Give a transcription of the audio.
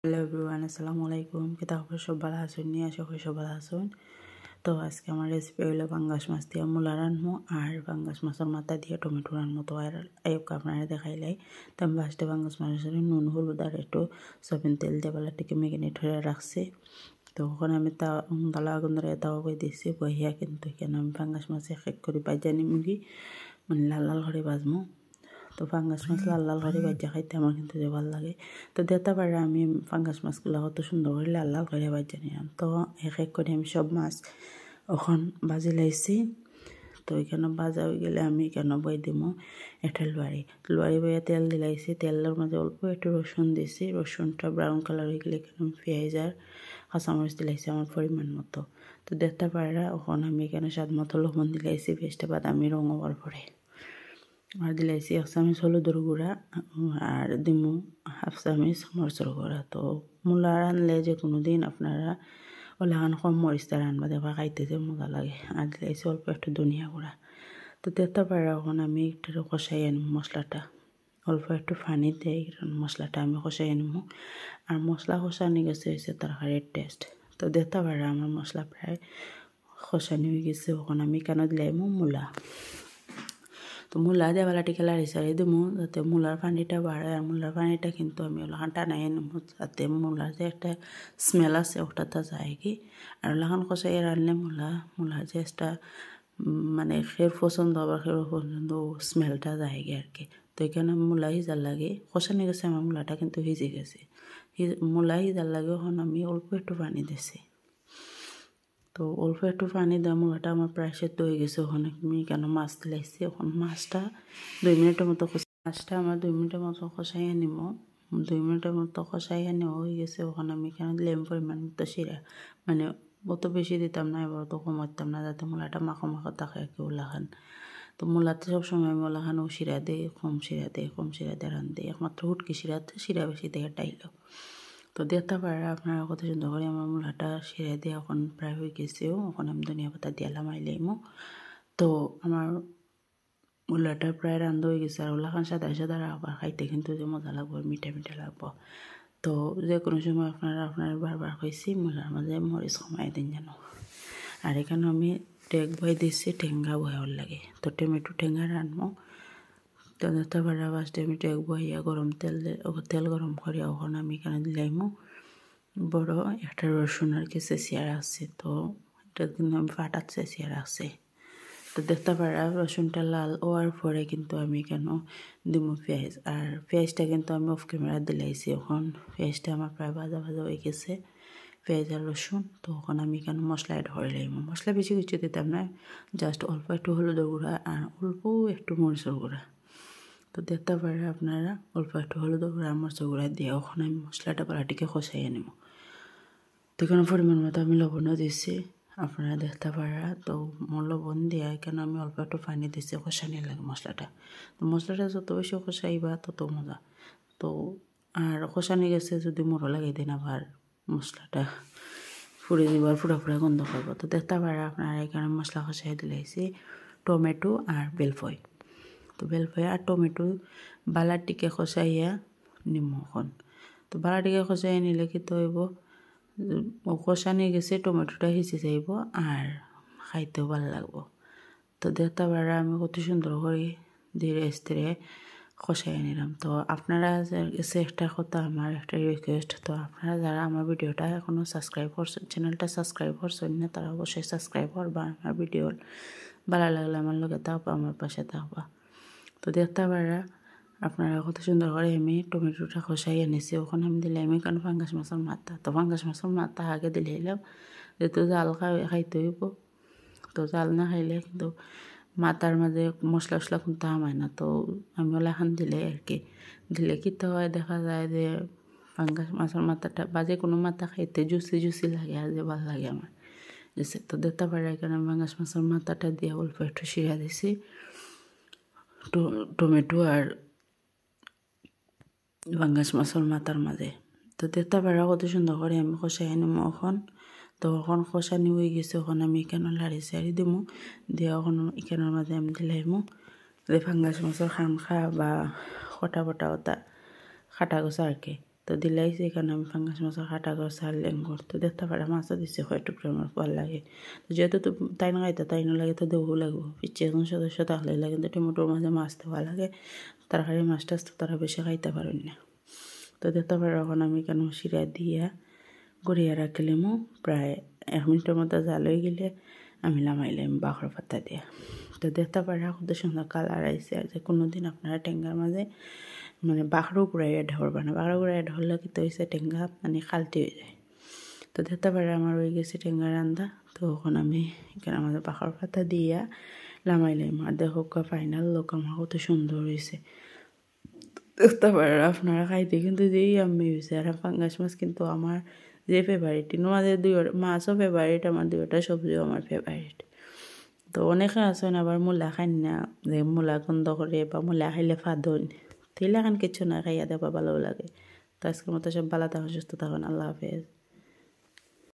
Hello everyone, আসসালামু আলাইকুম। কিতা খবর? সব ভালো আছেন? নিয়ে আশা করি সব ভালো আছেন। তো আজকে আমার রেসিপি হলো পাঙ্গাস মাছ দিয়ে মূলা রান্নবো আর পাঙ্গাস মাছের মাথা দিয়ে টমেটো রান্নবো। তো আর আপনারা দেখাইলাই। তো আমি ফার্স্টে পাঙ্গাস মাছের নুন হলুদ আর একটু সয়াবিন তেল দিয়ে বেলাটিকে ম্যারিনেট হয়ে রাখছি। তো ওখানে আমি তালা আগুন ধরে তাও বই দিয়েছি বহিয়া, কিন্তু এখানে আমি পাঙ্গাস মাছ এক করে বাজানি মুরগি মানে লাল লাল করে বাজমো। তো পাঙ্গাস মাছ লাল লাল করে ভাজা খাইতে আমার কিন্তু যে ভালো লাগে। তো দেখতে পারে আমি পাঙ্গাস মাছগুলো কত সুন্দর করে লাল লাল করে ভাজা নিলাম। তো এক করে আমি সব মাছ ওখান ভাজি লাইছি। তো এখানে ভাজা হয়ে গেলে আমি এখানে বই দিব একটা লোয়ারি বইয়া তেল দিলাইছি। তেলের মাঝে অল্প একটু রসুন দিয়েছি। রসুনটা ব্রাউন কালার হয়ে গেলে এখানে আমি পেঁয়াজ আর কাঁচামরিচ দিলাইছি আমার পরিমাণ মতো। তো দেখতে পারে ওখানে আমি এখানে স্বাদ মতো লবণ দিলাইছি, পেঁয়াজটা বাদামি রঙ হওয়ার পরে। আর দিলাইছি 1 চামচ হলুদের গুঁড়া আর দিমু 1/2 চামচ মরিচের গুঁড়া। তো মূলা রানলে যে কোনো দিন আপনারা ওলাখান কম মরিচটা রানবা, দেখবা খাইতে যে মজা লাগে। আর দিলাইছি অল্প একটু ধনিয়া গুঁড়া। তো দেখতে পারে এখন আমি একটু কষাই আনিব মশলাটা, অল্প একটু পানি দিয়ে মশলাটা আমি কষাই আনিব। আর মশলা কষানি গেছে হয়েছে তরকারির টেস্ট। তো দেখতে পারে আমার মশলা প্রায় কষানি হয়ে গেছে। এখন আমি কেন দিলাম মূলা। তো মূলা দিয়ে বেলাটিকে লাড়ি সারি দেবো যাতে মূলার পানিটা বাড়ে। আর মূলার পানিটা কিন্তু আমি ওলাখান টানাই নেবো যাতে মূলার যে একটা স্মেল আছে ওটাতে যায় কি। আর ওলাখান কষাই রানলে মূলার যে একটা মানে খের পছন্দ আবার খের পছন্দ স্মেলটা যায় গে আর কি। তো এখানে মূলা সিজার লাগে কষানি গেছে, আমার মূলাটা কিন্তু ভিজে গেছে। মূলা সিজার লাগে এখন আমি অল্প একটু পানি দিছি। তো অল্প একটু পানি দেওয়া মূলাটা আমার প্রায় সেদ্ধ হয়ে গেছে। ওখানে আমি কেন মাছ দিলাইছি। এখন মাছটা 2 মিনিটের মতো মাছটা আমার 2 মিনিটের মতো কষাইয়া নিব। 2 মিনিটের মতো কষাইয়া নেওয়া হয়ে গেছে। ওখানে আমি এখানে দিলাম পরিমাণ মতো শিরা, মানে অত বেশি দিতাম না, এবার অত কম দিতাম না, যাতে মূলাটা মাখো মাখো থাকে আর কি ওলাখান। তো মূলাতে সবসময় আমি ওলাখানও শিরা দিই, কম শিরা রান দিই। একমাত্র হুটকি শিরাতে শিরা বেশি দিয়ে টাইল। তো দেখতে পারে আপনারা কত সুন্দর করে আমার মূলাটা শিরা দিয়ে এখন প্রায় হয়ে গেছেও। এখন আমি ধনিয়া পাতা দিয়ে লামাইলাইমো। তো আমার মূলাটা প্রায় রান্ধা হয়ে গেছে। আর ওলাখান সাদা সাদা রাখবা, খাইতে কিন্তু যে মজা লাগবে, মিঠা মিঠা লাগবো। তো যে কোনো সময় আপনারা বারবার খাইছি মূলার মাঝে মরিচ কমাই দিন যেন। আর এখানে আমি টেক বই দিচ্ছি ঠেঙ্গা বয়ার লাগে। তো টমেটো ঠেঙ্গা রানবো। তো দেখতে পারা ফার্স্টে আমি টেক বইয়া গরম তেল গরম করিয়া ওখানে আমি এখানে দিলাইমো বড় একটা রসুন আর কি চেঁচিয়া রাখছি। তো এটা কিন্তু আমি ফাটাত চেঁচিয়া রাখছি। তো দেখতে পারা রসুনটা লাল হওয়ার পরে কিন্তু আমি কেন দিব পেঁয়াজ। আর পেঁয়াজটা কিন্তু আমি অফ ক্যামেরা দিলাইছি। এখন পেঁয়াজটা আমার প্রায় ভাজা হয়ে গেছে, পেঁয়াজ আর রসুন। তো ওখানে আমি কেন মশলা অ্যাড করে লাইব। মশলা বেশি কিছু দিতাম না, জাস্ট অল্প একটু হলুদের গুঁড়া আর অল্প একটু মরিচের গুঁড়া। তো দেখতে পারে আপনারা অল্প একটু হলুদের গুঁড়া আর মরিচের গুঁড়া দিয়ে ওখানে আমি মশলাটা পালাটিকে কষাইয়ে নেব। তো এখানে পরিমাণ মতো আমি লবণও দিচ্ছি, আপনারা দেখতে পারা। তো লবণ দিয়ে এখানে আমি অল্প একটু পানি দিচ্ছি, কষানি লাগে মশলাটা। তো মশলাটা যত বেশি কষাইবা তত মজা। তো আর কষানি গেছে যদি মোড়ো লাগিয়ে দিন আবার মশলাটা ফুড়ে দিবার ফুড়া গন্ধ করবো। তো দেখতে পারা আপনারা এখানে মশলা কষাই দিলাইছি টমেটো আর বেলফই। তো বেলফই আর টমেটো বালাটিকে কষাইয়া নিমখন। তো বালাটিকে কষাইয়া নিলে কি তো হইব, কষানি গেছে টমেটোটা সিঁচে যাইব আর খাইতেও ভালো লাগবো। তো দেখতে পারা আমি কত সুন্দর করে ধীরে স্থিরে কষাই নিলাম। তো আপনারা কাছে একটা কথা, আমার একটা রিকোয়েস্ট, তো আপনারা যারা আমার ভিডিওটা এখনও সাবস্ক্রাইব করছেন, চ্যানেলটা সাবস্ক্রাইব করছেন না, তারা অবশ্যই সাবস্ক্রাইব করবা। আমার ভিডিও ভালো লাগলে আমার লগে থাকবা, আমার পাশে থাকবা। তো দেখতে পারা আপনারা কত সুন্দর করে আমি টমেটোটা কষাই এনেছি। ওখানে আমি দিলাম কারণ পাঙ্গাস মাছের মাথা। তো পাঙ্গাস মাছের মাথা আগে দিলাম, যেহেতু জাল খাইতে হইব। তো জাল না খাইলে কিন্তু মাথার মাঝে মশলা টশলা কিন্তু আমায় না। তো আমি ওলাখান দিলে আর কি, দিলে কি তো হয় দেখা যায় যে পাঙ্গাস মাছের মাথাটা বা যে কোনো মাথা খাইতে জুসি লাগে আর যে ভালো লাগে আমার। তো দেখতে পারে এখানে পাঙ্গাস মাছের মাথাটা দিয়ে অল্প একটু শিরা দিছি টমেটো আর পাঙ্গাস মাছের মাথার মাঝে। তো দেখতে পারা কত সুন্দর করে আমি কষাই নিব এখন। তো এখন কষানি হয়ে গেছে, এখন আমি এখানে লাড়ি চাড়ি দিব দিয়ে এখন এখানের মাঝে আমি দিলাইমো যে পাঙ্গাস মাছের খানখা বা কটা ওটা খাটা গোছা আর কি। তো তো দিলাইছি এখানে আমি পাঙ্গাস মাছের কাটা ঘর সারলেন করতো দেখতে পারে মাছও দিচ্ছে কয় টুকরা আমার ভাল লাগে তো যেহেতু তো তাই না খাইতে তাই না লাগে তো দেবো লাগবো পিছিয়ে একজন সদস্য থাকলে লাগে কিন্তু টমেটোর মাঝে মাছ দেওয়া লাগে তরকারি মাছ টাছ তো তারা বেশি খাইতে পারেন না তো দেখতে পারে এখন আমি কেন শিরা দিয়া গড়িয়া রাখলামও প্রায় 1 মিনিটের মধ্যে জাল হয়ে গেলে আমি নামাইলাম বাখর পাতা দিয়া তো দেখতে পারে কত সুন্দর কালার আইছে আর যে কোনোদিন আপনারা টেঙ্গার মাঝে মানে বাখরও গুঁড়াই অ্যাড করবে না বাখরও গুঁড়াই অ্যাড হলে কিন্তু হয়েছে টেঙ্গা মানে খালটি হয়ে যায় তো দেখতে পারে আমার হয়ে গেছে টেঙ্গা রান্দা তো এখন আমি এখানে আমাদের বাখর পাতা দিয়া নামাইলাম আর দেখো ফাইনাল লোক আমার কত সুন্দর হয়েছে দেখতে পারে আপনারা খাইতে কিন্তু যেই আমি হয়েছে আর পাঙ্গাস মাছ কিন্তু আমার যে ফেভারিট আমাদের মাছও ফেভারিট আমার দুইটা সবজিও আমার ফেভারিট তো অনেকে আছেন আবার মূলা খাই না যে মূলা গন্ধ করে বা মূলা খাইলে ফাদন তেলে এখন কিছু না খাইয়া দেবা ভালো লাগে তো আজকের মতো সব ভালো থাকুন সুস্থ থাকুন আল্লাহ হাফেজ।